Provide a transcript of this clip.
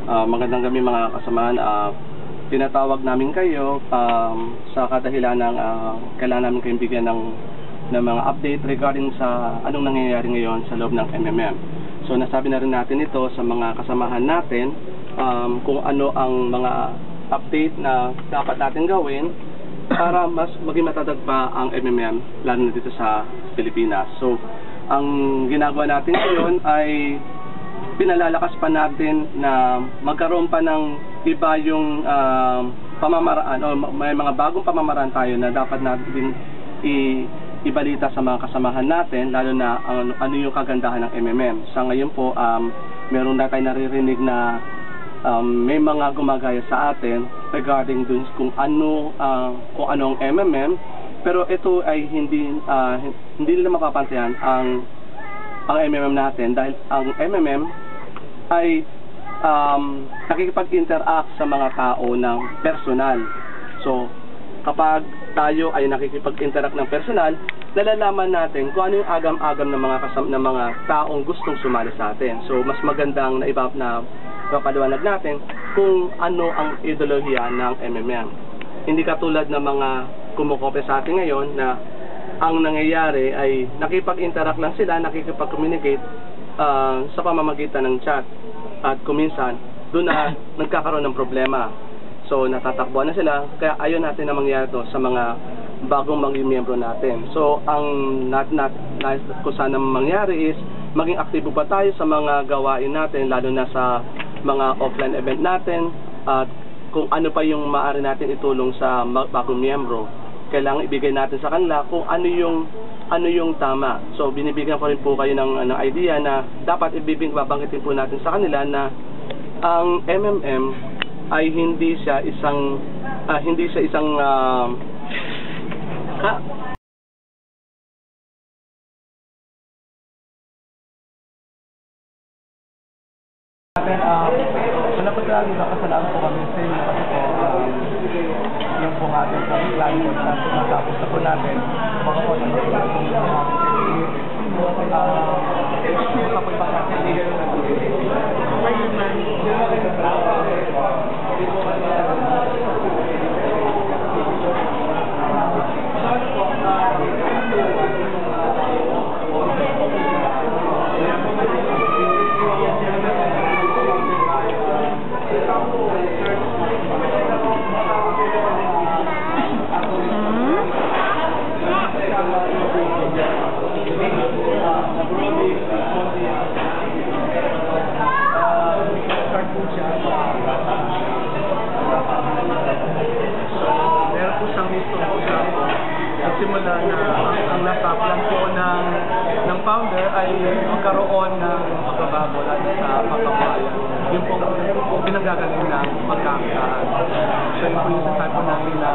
Magandang gabi mga kasamahan. Tinatawag namin kayo sa kadahilan ng kailangan namin kayong bigyan ng mga update regarding sa anong nangyayari ngayon sa loob ng MMM. So nasabi na rin natin ito sa mga kasamahan natin kung ano ang mga update na dapat natin gawin para mas maging matatag pa ang MMM lalo na dito sa Pilipinas. So ang ginagawa natin ngayon ay pinalalakas pa natin na magkaroon pa ng iba yung pamamaraan o may mga bagong pamamaraan tayo na dapat natin ibalita sa mga kasamahan natin, lalo na ano yung kagandahan ng MMM. Sa ngayon po, meron na tayo naririnig na may mga gumagaya sa atin regarding dun kung anong MMM, pero ito ay hindi nila mapapantayan ang MMM natin, dahil ang MMM ay nakikipag-interact sa mga tao ng personal. So kapag tayo ay nakikipag-interact ng personal, nalalaman natin kung ano yung agam-agam ng mga taong gustong sumali sa atin. So mas magandang napaliwanag natin kung ano ang ideolohiya ng MMM. Hindi katulad ng mga kumukopya sa atin ngayon na ang nangyayari ay nakipag-interact lang sila, nakikipag-communicate sa pamamagitan ng chat, at kuminsan doon na nagkakaroon ng problema. So natatakbuhan na sila, kaya ayaw natin na mangyari to sa mga bagong maging miyembro natin. So ang kung sana mangyari is maging aktibo pa tayo sa mga gawain natin, lalo na sa mga offline event natin, at kung ano pa yung maaari natin itulong sa bagong miyembro, kailangan ibigay natin sa kanila kung ano yung tama. So binibigyan ko rin po kayo ng idea na dapat babanggitin po natin sa kanila na ang MMM ay hindi siya isang napaglalagay na kasalanan po kami sa inyo kasi po yung po ating plan po na matapos na po natin mga po natin kapag ba natin simula na ang nasa plan po ng founder ay magkaroon ng pagbabago lalo sa pagkabayan. Yung po pinagagaling ng pagkakitaan. So yun po yung sasabi po namin na